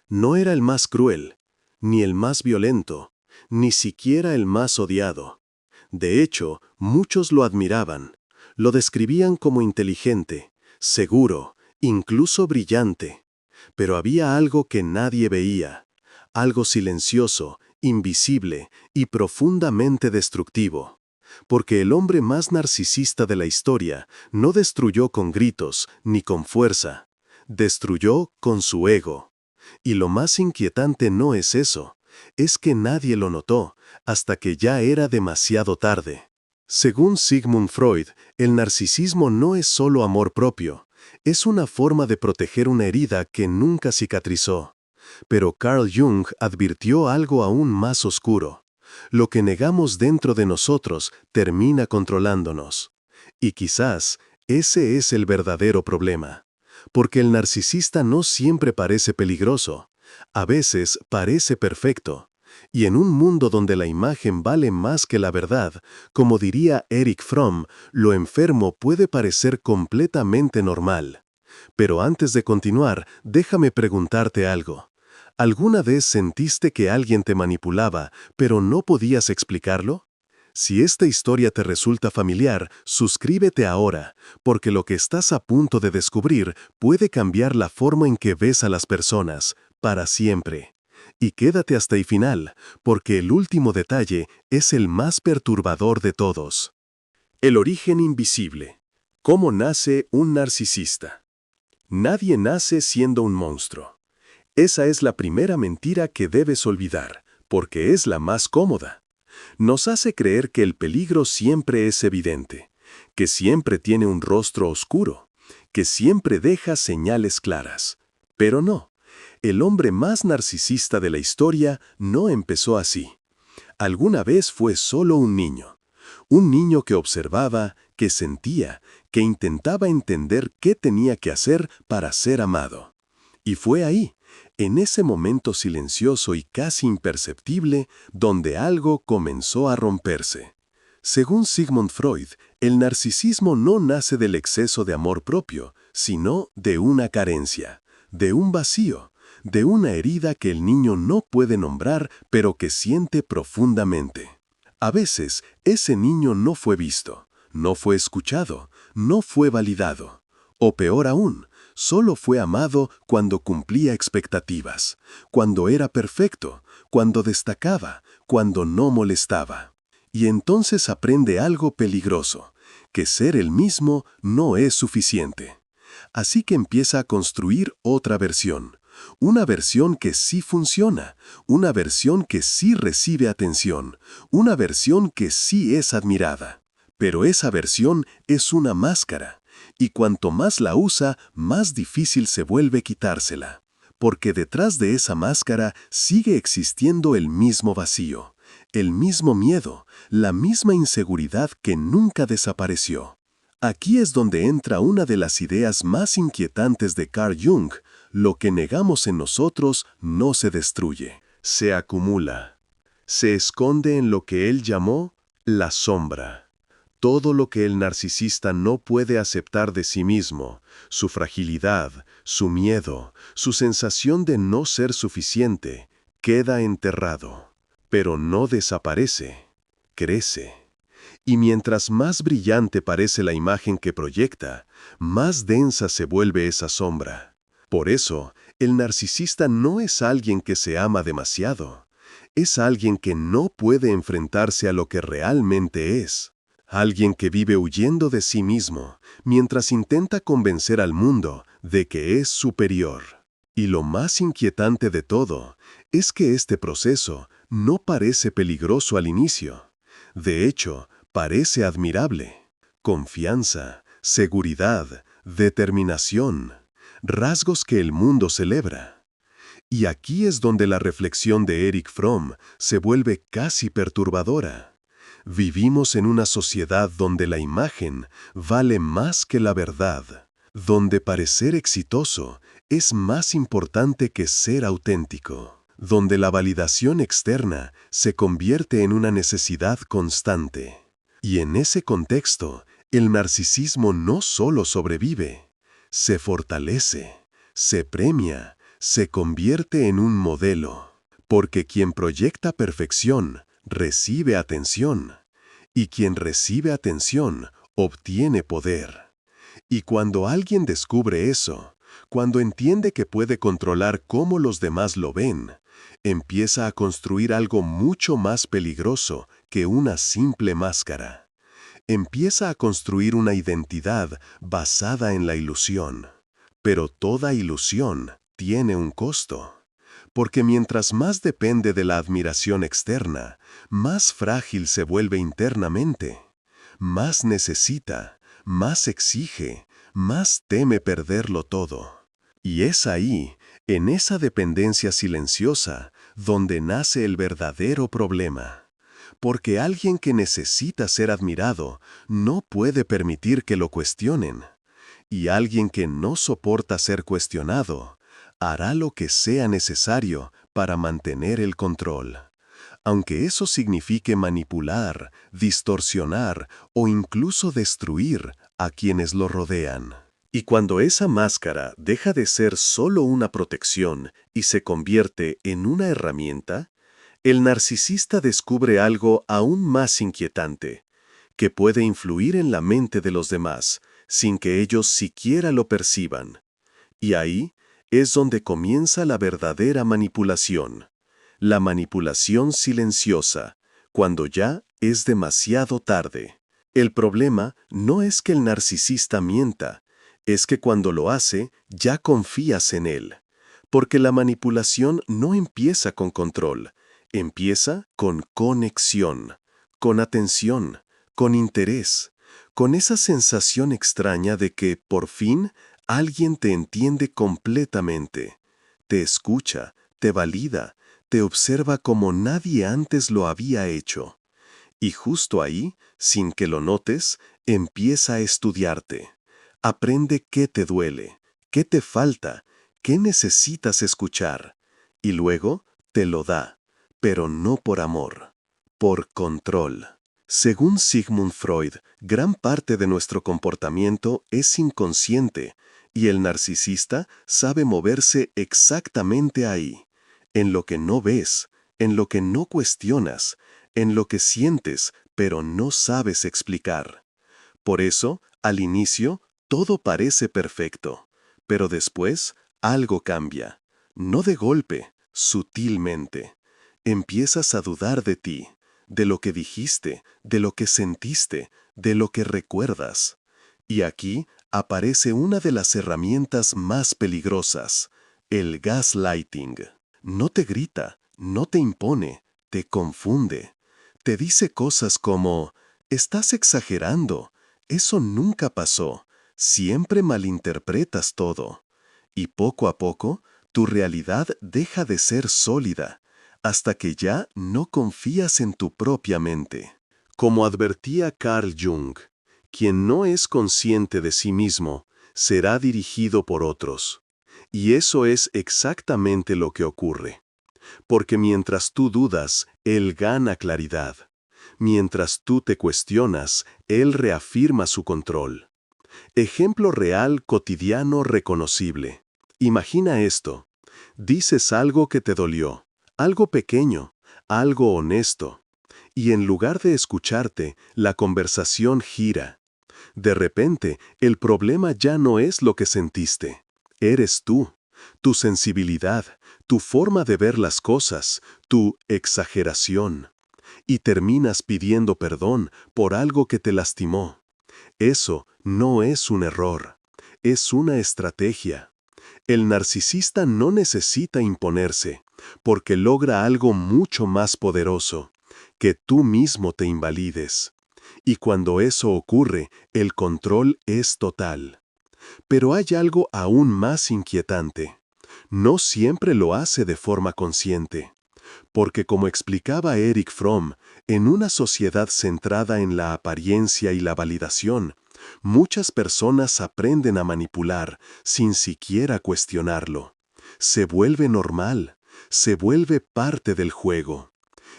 No era el más cruel, ni el más violento, ni siquiera el más odiado. De hecho, muchos lo admiraban. Lo describían como inteligente, seguro, incluso brillante. Pero había algo que nadie veía, algo silencioso, invisible y profundamente destructivo. Porque el hombre más narcisista de la historia no destruyó con gritos ni con fuerza, destruyó con su ego. Y lo más inquietante no es eso, es que nadie lo notó hasta que ya era demasiado tarde. Según Sigmund Freud, el narcisismo no es solo amor propio, es una forma de proteger una herida que nunca cicatrizó. Pero Carl Jung advirtió algo aún más oscuro. Lo que negamos dentro de nosotros termina controlándonos. Y quizás ese es el verdadero problema. Porque el narcisista no siempre parece peligroso. A veces parece perfecto. Y en un mundo donde la imagen vale más que la verdad, como diría Erich Fromm, lo enfermo puede parecer completamente normal. Pero antes de continuar, déjame preguntarte algo. ¿Alguna vez sentiste que alguien te manipulaba, pero no podías explicarlo? Si esta historia te resulta familiar, suscríbete ahora, porque lo que estás a punto de descubrir puede cambiar la forma en que ves a las personas, para siempre. Y quédate hasta el final, porque el último detalle es el más perturbador de todos. El origen invisible. ¿Cómo nace un narcisista? Nadie nace siendo un monstruo. Esa es la primera mentira que debes olvidar, porque es la más cómoda. Nos hace creer que el peligro siempre es evidente, que siempre tiene un rostro oscuro, que siempre deja señales claras. Pero no, el hombre más narcisista de la historia no empezó así. Alguna vez fue solo un niño que observaba, que sentía, que intentaba entender qué tenía que hacer para ser amado. Y fue ahí, en ese momento silencioso y casi imperceptible, donde algo comenzó a romperse. Según Sigmund Freud, el narcisismo no nace del exceso de amor propio, sino de una carencia, de un vacío, de una herida que el niño no puede nombrar, pero que siente profundamente. A veces, ese niño no fue visto, no fue escuchado, no fue validado. O peor aún, solo fue amado cuando cumplía expectativas, cuando era perfecto, cuando destacaba, cuando no molestaba. Y entonces aprende algo peligroso, que ser el mismo no es suficiente. Así que empieza a construir otra versión. Una versión que sí funciona, una versión que sí recibe atención, una versión que sí es admirada. Pero esa versión es una máscara, y cuanto más la usa, más difícil se vuelve quitársela. Porque detrás de esa máscara sigue existiendo el mismo vacío, el mismo miedo, la misma inseguridad que nunca desapareció. Aquí es donde entra una de las ideas más inquietantes de Carl Jung: lo que negamos en nosotros no se destruye, se acumula. Se esconde en lo que él llamó la sombra. Todo lo que el narcisista no puede aceptar de sí mismo, su fragilidad, su miedo, su sensación de no ser suficiente, queda enterrado. Pero no desaparece, crece. Y mientras más brillante parece la imagen que proyecta, más densa se vuelve esa sombra. Por eso, el narcisista no es alguien que se ama demasiado. Es alguien que no puede enfrentarse a lo que realmente es. Alguien que vive huyendo de sí mismo, mientras intenta convencer al mundo de que es superior. Y lo más inquietante de todo es que este proceso no parece peligroso al inicio. De hecho, parece admirable. Confianza, seguridad, determinación, rasgos que el mundo celebra. Y aquí es donde la reflexión de Erich Fromm se vuelve casi perturbadora. Vivimos en una sociedad donde la imagen vale más que la verdad, donde parecer exitoso es más importante que ser auténtico, donde la validación externa se convierte en una necesidad constante. Y en ese contexto, el narcisismo no solo sobrevive, se fortalece, se premia, se convierte en un modelo, porque quien proyecta perfección recibe atención, y quien recibe atención obtiene poder. Y cuando alguien descubre eso, cuando entiende que puede controlar cómo los demás lo ven, empieza a construir algo mucho más peligroso que una simple máscara. Empieza a construir una identidad basada en la ilusión. Pero toda ilusión tiene un costo. Porque mientras más depende de la admiración externa, más frágil se vuelve internamente. Más necesita, más exige, más teme perderlo todo. Y es ahí, en esa dependencia silenciosa, donde nace el verdadero problema. Porque alguien que necesita ser admirado no puede permitir que lo cuestionen. Y alguien que no soporta ser cuestionado, hará lo que sea necesario para mantener el control. Aunque eso signifique manipular, distorsionar o incluso destruir a quienes lo rodean. Y cuando esa máscara deja de ser solo una protección y se convierte en una herramienta, el narcisista descubre algo aún más inquietante, que puede influir en la mente de los demás, sin que ellos siquiera lo perciban. Y ahí es donde comienza la verdadera manipulación. La manipulación silenciosa, cuando ya es demasiado tarde. El problema no es que el narcisista mienta, es que cuando lo hace, ya confías en él. Porque la manipulación no empieza con control, empieza con conexión, con atención, con interés, con esa sensación extraña de que, por fin, alguien te entiende completamente, te escucha, te valida, te observa como nadie antes lo había hecho. Y justo ahí, sin que lo notes, empieza a estudiarte. Aprende qué te duele, qué te falta, qué necesitas escuchar. Y luego te lo da, pero no por amor, por control. Según Sigmund Freud, gran parte de nuestro comportamiento es inconsciente, y el narcisista sabe moverse exactamente ahí, en lo que no ves, en lo que no cuestionas, en lo que sientes, pero no sabes explicar. Por eso, al inicio, todo parece perfecto, pero después algo cambia. No de golpe, sutilmente. Empiezas a dudar de ti, de lo que dijiste, de lo que sentiste, de lo que recuerdas. Y aquí aparece una de las herramientas más peligrosas, el gaslighting. No te grita, no te impone, te confunde. Te dice cosas como, estás exagerando, eso nunca pasó, siempre malinterpretas todo. Y poco a poco, tu realidad deja de ser sólida, hasta que ya no confías en tu propia mente. Como advertía Carl Jung, quien no es consciente de sí mismo, será dirigido por otros. Y eso es exactamente lo que ocurre. Porque mientras tú dudas, él gana claridad. Mientras tú te cuestionas, él reafirma su control. Ejemplo real, cotidiano, reconocible. Imagina esto. Dices algo que te dolió, algo pequeño, algo honesto. Y en lugar de escucharte, la conversación gira. De repente, el problema ya no es lo que sentiste. Eres tú, tu sensibilidad, tu forma de ver las cosas, tu exageración. Y terminas pidiendo perdón por algo que te lastimó. Eso no es un error, es una estrategia. El narcisista no necesita imponerse, porque logra algo mucho más poderoso, que tú mismo te invalides. Y cuando eso ocurre, el control es total. Pero hay algo aún más inquietante. No siempre lo hace de forma consciente. Porque como explicaba Erich Fromm, en una sociedad centrada en la apariencia y la validación, muchas personas aprenden a manipular sin siquiera cuestionarlo. Se vuelve normal, se vuelve parte del juego.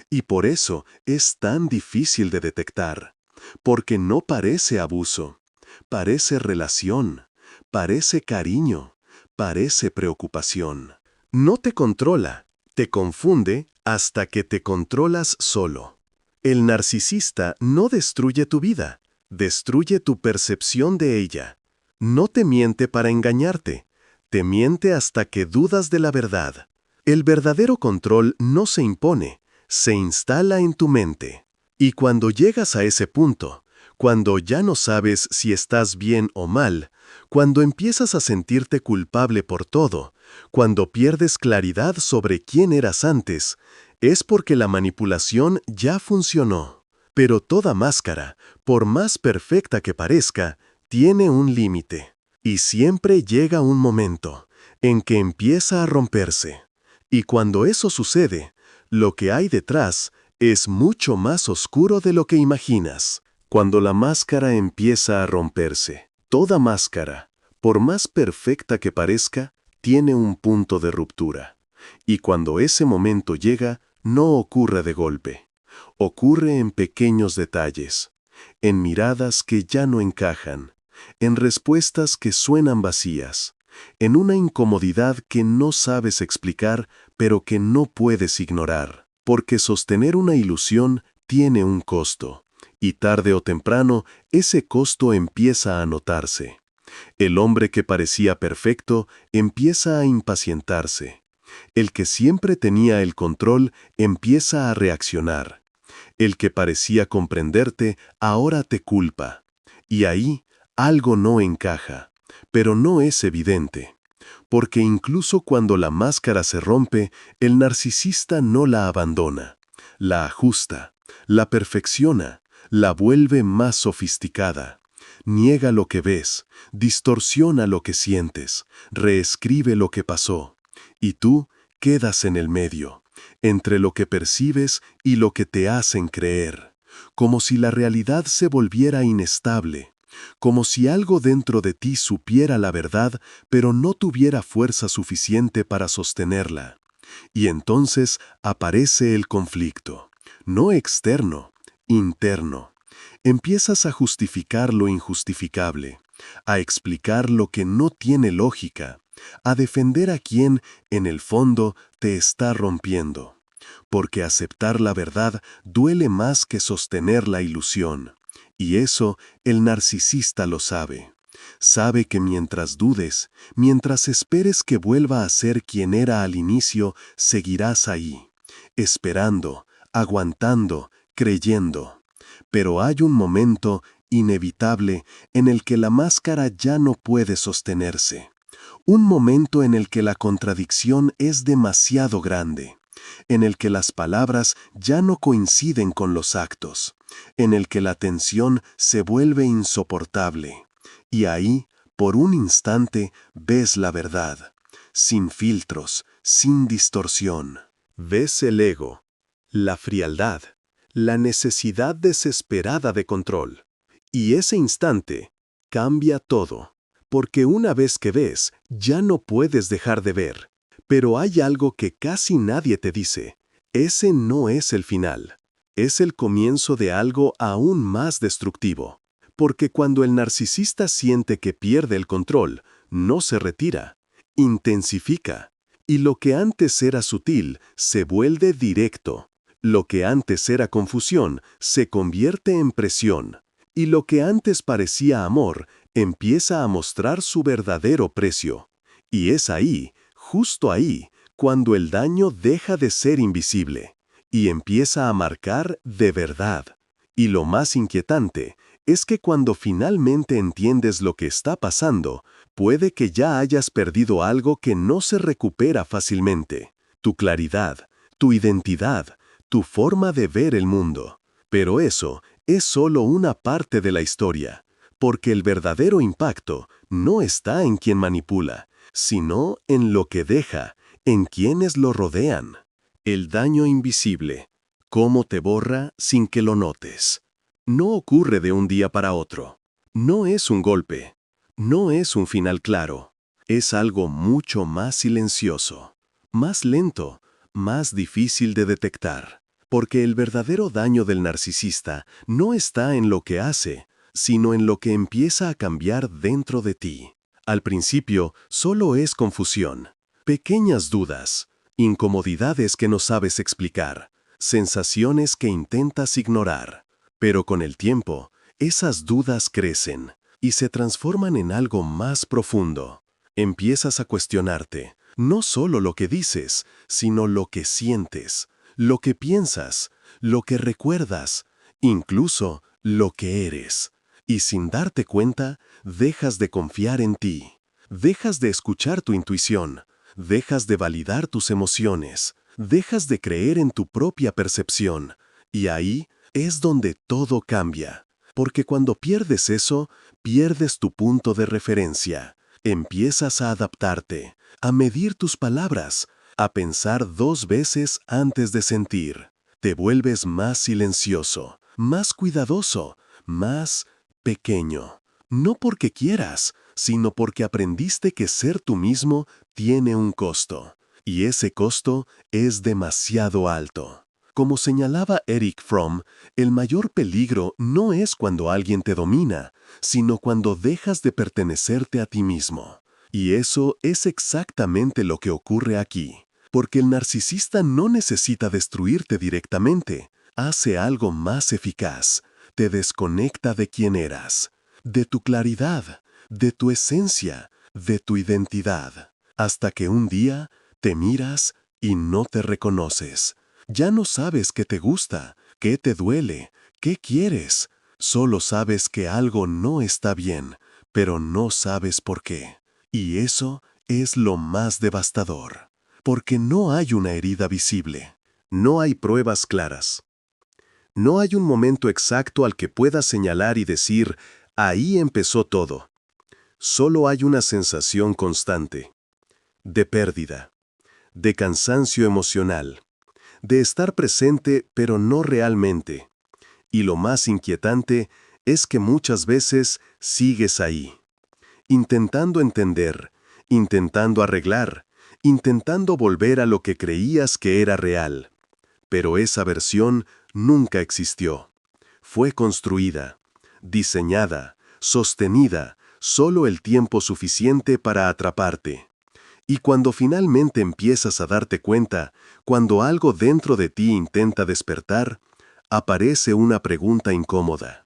Y por eso es tan difícil de detectar, porque no parece abuso, parece relación, parece cariño, parece preocupación. No te controla, te confunde hasta que te controlas solo. El narcisista no destruye tu vida, destruye tu percepción de ella. No te miente para engañarte, te miente hasta que dudas de la verdad. El verdadero control no se impone, se instala en tu mente. Y cuando llegas a ese punto, cuando ya no sabes si estás bien o mal, cuando empiezas a sentirte culpable por todo, cuando pierdes claridad sobre quién eras antes, es porque la manipulación ya funcionó. Pero toda máscara, por más perfecta que parezca, tiene un límite. Y siempre llega un momento en que empieza a romperse. Y cuando eso sucede, lo que hay detrás es mucho más oscuro de lo que imaginas. Cuando la máscara empieza a romperse, toda máscara, por más perfecta que parezca, tiene un punto de ruptura. Y cuando ese momento llega, no ocurre de golpe. Ocurre en pequeños detalles, en miradas que ya no encajan, en respuestas que suenan vacías, en una incomodidad que no sabes explicar, pero que no puedes ignorar. Porque sostener una ilusión tiene un costo, y tarde o temprano ese costo empieza a notarse. El hombre que parecía perfecto empieza a impacientarse. El que siempre tenía el control empieza a reaccionar. El que parecía comprenderte ahora te culpa. Y ahí algo no encaja, pero no es evidente. Porque incluso cuando la máscara se rompe, el narcisista no la abandona. La ajusta, la perfecciona, la vuelve más sofisticada. Niega lo que ves, distorsiona lo que sientes, reescribe lo que pasó. Y tú quedas en el medio, entre lo que percibes y lo que te hacen creer, como si la realidad se volviera inestable, como si algo dentro de ti supiera la verdad, pero no tuviera fuerza suficiente para sostenerla. Y entonces aparece el conflicto, no externo, interno. Empiezas a justificar lo injustificable, a explicar lo que no tiene lógica, a defender a quien, en el fondo, te está rompiendo. Porque aceptar la verdad duele más que sostener la ilusión. Y eso el narcisista lo sabe. Sabe que mientras dudes, mientras esperes que vuelva a ser quien era al inicio, seguirás ahí, esperando, aguantando, creyendo. Pero hay un momento inevitable en el que la máscara ya no puede sostenerse. Un momento en el que la contradicción es demasiado grande, en el que las palabras ya no coinciden con los actos, en el que la tensión se vuelve insoportable. Y ahí, por un instante, ves la verdad, sin filtros, sin distorsión. Ves el ego, la frialdad, la necesidad desesperada de control. Y ese instante cambia todo, porque una vez que ves, ya no puedes dejar de ver. Pero hay algo que casi nadie te dice. Ese no es el final. Es el comienzo de algo aún más destructivo. Porque cuando el narcisista siente que pierde el control, no se retira, intensifica. Y lo que antes era sutil se vuelve directo. Lo que antes era confusión se convierte en presión. Y lo que antes parecía amor empieza a mostrar su verdadero precio. Y es ahí, justo ahí, cuando el daño deja de ser invisible y empieza a marcar de verdad. Y lo más inquietante es que cuando finalmente entiendes lo que está pasando, puede que ya hayas perdido algo que no se recupera fácilmente: tu claridad, tu identidad, tu forma de ver el mundo. Pero eso es solo una parte de la historia, porque el verdadero impacto no está en quien manipula, sino en lo que deja, en quienes lo rodean. El daño invisible, cómo te borra sin que lo notes. No ocurre de un día para otro. No es un golpe. No es un final claro. Es algo mucho más silencioso, más lento, más difícil de detectar. Porque el verdadero daño del narcisista no está en lo que hace, sino en lo que empieza a cambiar dentro de ti. Al principio, solo es confusión, Pequeñas dudas, incomodidades que no sabes explicar, sensaciones que intentas ignorar. Pero con el tiempo, esas dudas crecen y se transforman en algo más profundo. Empiezas a cuestionarte, no solo lo que dices, sino lo que sientes, lo que piensas, lo que recuerdas, incluso lo que eres. Y sin darte cuenta, dejas de confiar en ti, dejas de escuchar tu intuición, dejas de validar tus emociones, dejas de creer en tu propia percepción. Y ahí es donde todo cambia. Porque cuando pierdes eso, pierdes tu punto de referencia. Empiezas a adaptarte, a medir tus palabras, a pensar 2 veces antes de sentir. Te vuelves más silencioso, más cuidadoso, más pequeño. No porque quieras, sino porque aprendiste que ser tú mismo tiene un costo. Y ese costo es demasiado alto. Como señalaba Erich Fromm, el mayor peligro no es cuando alguien te domina, sino cuando dejas de pertenecerte a ti mismo. Y eso es exactamente lo que ocurre aquí. Porque el narcisista no necesita destruirte directamente, hace algo más eficaz. Te desconecta de quién eras, de tu claridad, de tu esencia, de tu identidad. Hasta que un día te miras y no te reconoces. Ya no sabes qué te gusta, qué te duele, qué quieres. Solo sabes que algo no está bien, pero no sabes por qué. Y eso es lo más devastador. Porque no hay una herida visible. No hay pruebas claras. No hay un momento exacto al que puedas señalar y decir, ahí empezó todo. Solo hay una sensación constante. De pérdida. De cansancio emocional. De estar presente pero no realmente. Y lo más inquietante es que muchas veces sigues ahí, intentando entender, intentando arreglar, intentando volver a lo que creías que era real. Pero esa versión nunca existió. Fue construida, diseñada, sostenida, solo el tiempo suficiente para atraparte. Y cuando finalmente empiezas a darte cuenta, cuando algo dentro de ti intenta despertar, aparece una pregunta incómoda.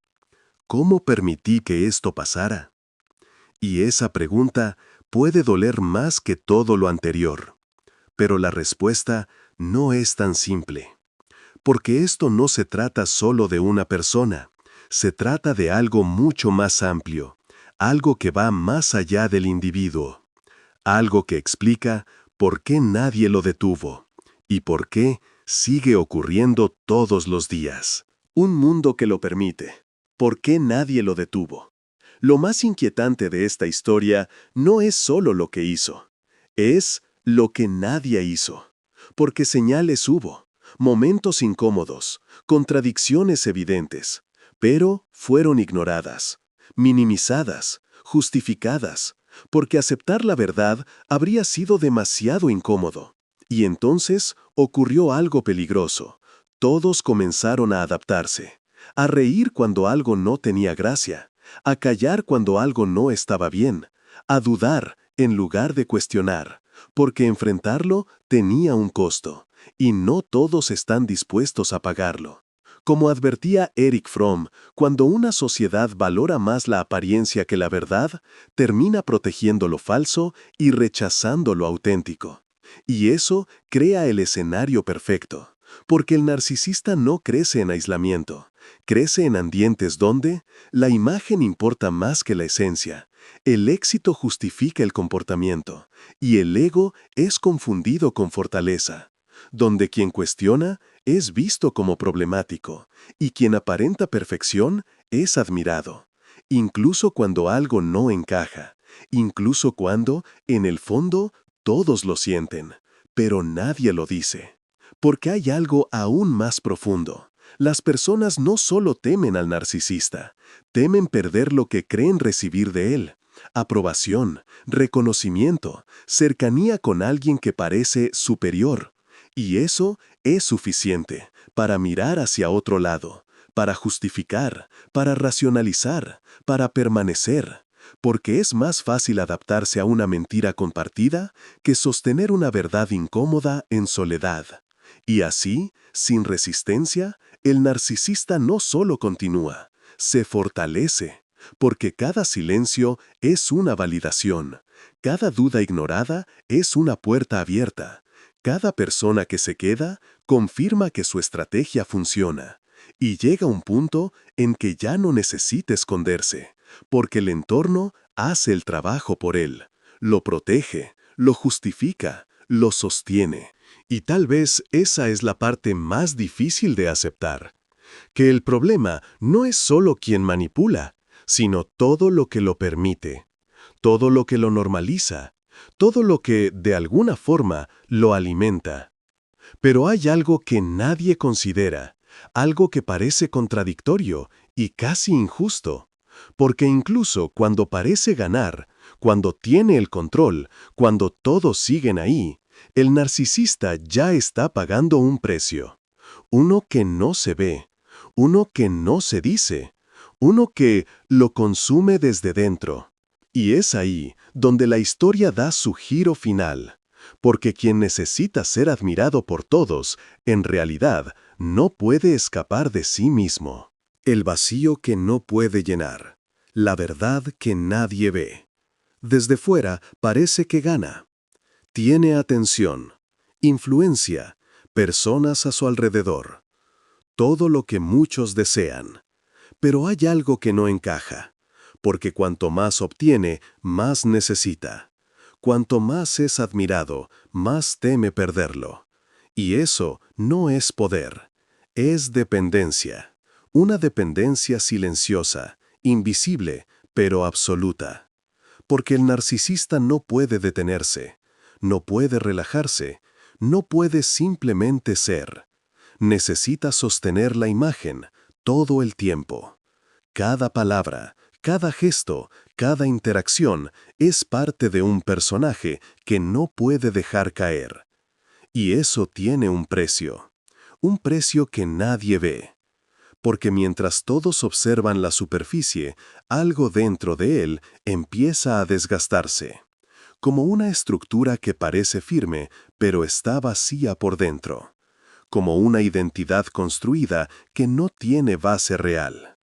¿Cómo permití que esto pasara? Y esa pregunta puede doler más que todo lo anterior. Pero la respuesta no es tan simple. Porque esto no se trata solo de una persona, se trata de algo mucho más amplio, algo que va más allá del individuo. Algo que explica por qué nadie lo detuvo y por qué sigue ocurriendo todos los días. Un mundo que lo permite. ¿Por qué nadie lo detuvo? Lo más inquietante de esta historia no es solo lo que hizo, es lo que nadie hizo. Porque señales hubo, momentos incómodos, contradicciones evidentes, pero fueron ignoradas, minimizadas, justificadas, porque aceptar la verdad habría sido demasiado incómodo. Y entonces ocurrió algo peligroso. Todos comenzaron a adaptarse, a reír cuando algo no tenía gracia, a callar cuando algo no estaba bien, a dudar en lugar de cuestionar, porque enfrentarlo tenía un costo, y no todos están dispuestos a pagarlo. Como advertía Erich Fromm, cuando una sociedad valora más la apariencia que la verdad, termina protegiendo lo falso y rechazando lo auténtico. Y eso crea el escenario perfecto, porque el narcisista no crece en aislamiento, crece en ambientes donde la imagen importa más que la esencia, el éxito justifica el comportamiento, y el ego es confundido con fortaleza, donde quien cuestiona es visto como problemático, y quien aparenta perfección es admirado, incluso cuando algo no encaja, incluso cuando, en el fondo, todos lo sienten, pero nadie lo dice. Porque hay algo aún más profundo. Las personas no solo temen al narcisista, temen perder lo que creen recibir de él: aprobación, reconocimiento, cercanía con alguien que parece superior. Y eso es suficiente para mirar hacia otro lado, para justificar, para racionalizar, para permanecer, porque es más fácil adaptarse a una mentira compartida que sostener una verdad incómoda en soledad. Y así, sin resistencia, el narcisista no solo continúa, se fortalece, porque cada silencio es una validación, cada duda ignorada es una puerta abierta, cada persona que se queda confirma que su estrategia funciona, y llega un punto en que ya no necesita esconderse, porque el entorno hace el trabajo por él, lo protege, lo justifica, lo sostiene. Y tal vez esa es la parte más difícil de aceptar, que el problema no es solo quien manipula, sino todo lo que lo permite, todo lo que lo normaliza, todo lo que, de alguna forma, lo alimenta. Pero hay algo que nadie considera, algo que parece contradictorio y casi injusto, porque incluso cuando parece ganar, cuando tiene el control, cuando todos siguen ahí, el narcisista ya está pagando un precio, uno que no se ve, uno que no se dice, uno que lo consume desde dentro. Y es ahí donde la historia da su giro final, porque quien necesita ser admirado por todos, en realidad, no puede escapar de sí mismo. El vacío que no puede llenar, la verdad que nadie ve. Desde fuera parece que gana. Tiene atención, influencia, personas a su alrededor. Todo lo que muchos desean. Pero hay algo que no encaja, porque cuanto más obtiene, más necesita. Cuanto más es admirado, más teme perderlo. Y eso no es poder, es dependencia. Una dependencia silenciosa, invisible, pero absoluta. Porque el narcisista no puede detenerse, no puede relajarse, no puede simplemente ser. Necesita sostener la imagen todo el tiempo. Cada palabra, cada gesto, cada interacción es parte de un personaje que no puede dejar caer. Y eso tiene un precio que nadie ve. Porque mientras todos observan la superficie, algo dentro de él empieza a desgastarse, como una estructura que parece firme, pero está vacía por dentro, como una identidad construida que no tiene base real.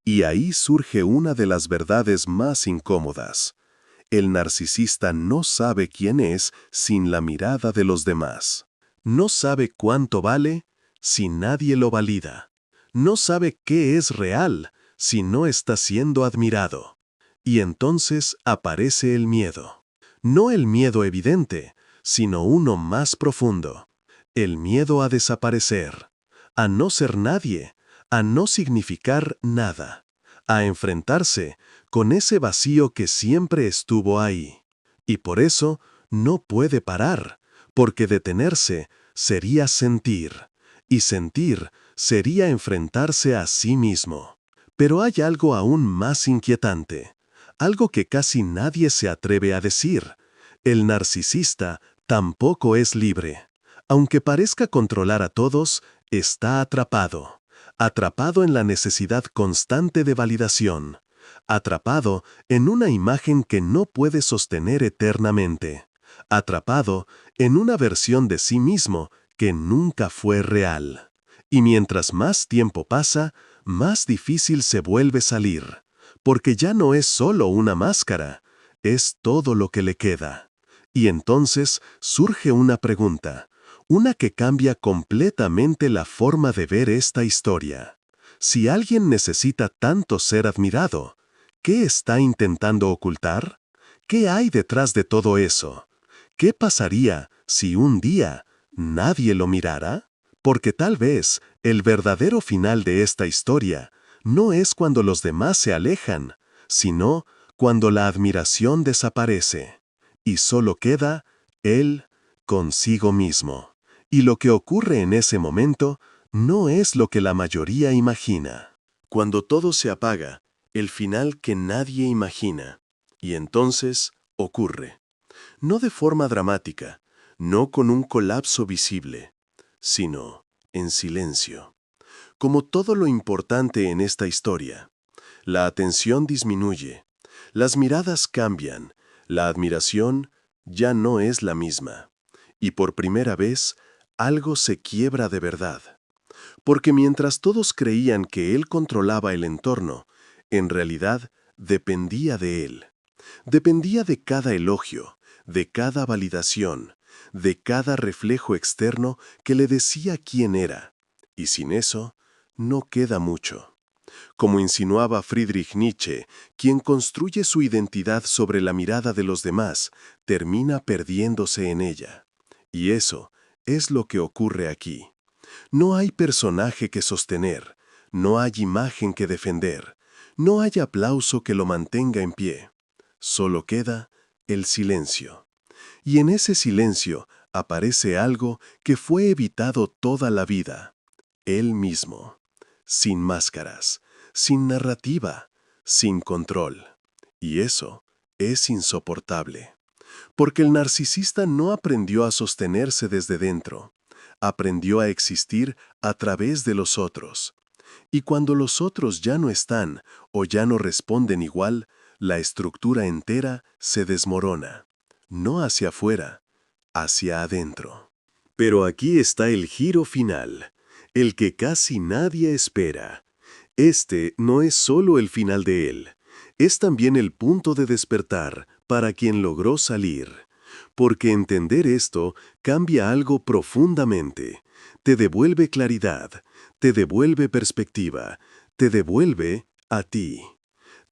Y ahí surge una de las verdades más incómodas. El narcisista no sabe quién es sin la mirada de los demás. No sabe cuánto vale si nadie lo valida. No sabe qué es real si no está siendo admirado. Y entonces aparece el miedo. No el miedo evidente, sino uno más profundo. El miedo a desaparecer, a no ser nadie, a no significar nada, a enfrentarse con ese vacío que siempre estuvo ahí. Y por eso no puede parar, porque detenerse sería sentir, y sentir sería enfrentarse a sí mismo. Pero hay algo aún más inquietante, algo que casi nadie se atreve a decir. El narcisista tampoco es libre. Aunque parezca controlar a todos, está atrapado. Atrapado en la necesidad constante de validación. Atrapado en una imagen que no puede sostener eternamente. Atrapado en una versión de sí mismo que nunca fue real. Y mientras más tiempo pasa, más difícil se vuelve salir, porque ya no es solo una máscara, es todo lo que le queda. Y entonces surge una pregunta, una que cambia completamente la forma de ver esta historia. Si alguien necesita tanto ser admirado, ¿qué está intentando ocultar? ¿Qué hay detrás de todo eso? ¿Qué pasaría si un día nadie lo mirara? Porque tal vez el verdadero final de esta historia no es cuando los demás se alejan, sino cuando la admiración desaparece y solo queda él consigo mismo. Y lo que ocurre en ese momento no es lo que la mayoría imagina. Cuando todo se apaga, el final que nadie imagina, y entonces ocurre. No de forma dramática, no con un colapso visible, sino en silencio. Como todo lo importante en esta historia, la atención disminuye, Las miradas cambian, la admiración ya no es la misma. Y por primera vez, algo se quiebra de verdad. Porque mientras todos creían que él controlaba el entorno, en realidad dependía de él. Dependía de cada elogio, de cada validación, de cada reflejo externo que le decía quién era. Y sin eso, no queda mucho. Como insinuaba Friedrich Nietzsche, quien construye su identidad sobre la mirada de los demás, termina perdiéndose en ella. Y eso es lo que ocurre aquí. No hay personaje que sostener, no hay imagen que defender, no hay aplauso que lo mantenga en pie. Solo queda el silencio. Y en ese silencio aparece algo que fue evitado toda la vida. Él mismo. Sin máscaras, sin narrativa, sin control. Y eso es insoportable. Porque el narcisista no aprendió a sostenerse desde dentro. Aprendió a existir a través de los otros. Y cuando los otros ya no están o ya no responden igual, la estructura entera se desmorona. No hacia afuera, hacia adentro. Pero aquí está el giro final, el que casi nadie espera. Este no es solo el final de él, es también el punto de despertar para quien logró salir. Porque entender esto cambia algo profundamente. Te devuelve claridad, te devuelve perspectiva, te devuelve a ti.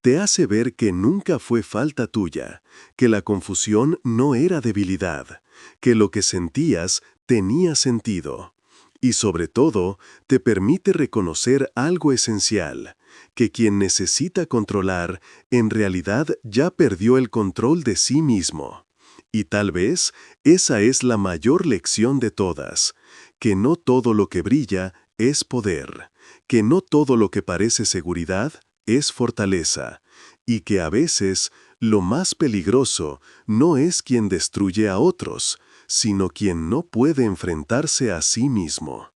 Te hace ver que nunca fue falta tuya, que la confusión no era debilidad, que lo que sentías tenía sentido. Y sobre todo, te permite reconocer algo esencial, que quien necesita controlar, en realidad ya perdió el control de sí mismo. Y tal vez esa es la mayor lección de todas, que no todo lo que brilla es poder, que no todo lo que parece seguridad es fortaleza, y que a veces lo más peligroso no es quien destruye a otros, sino quien no puede enfrentarse a sí mismo.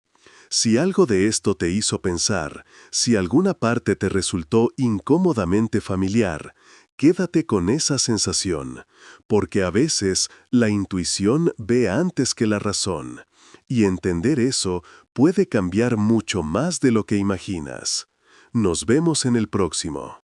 Si algo de esto te hizo pensar, si alguna parte te resultó incómodamente familiar, quédate con esa sensación, porque a veces la intuición ve antes que la razón, y entender eso puede cambiar mucho más de lo que imaginas. Nos vemos en el próximo.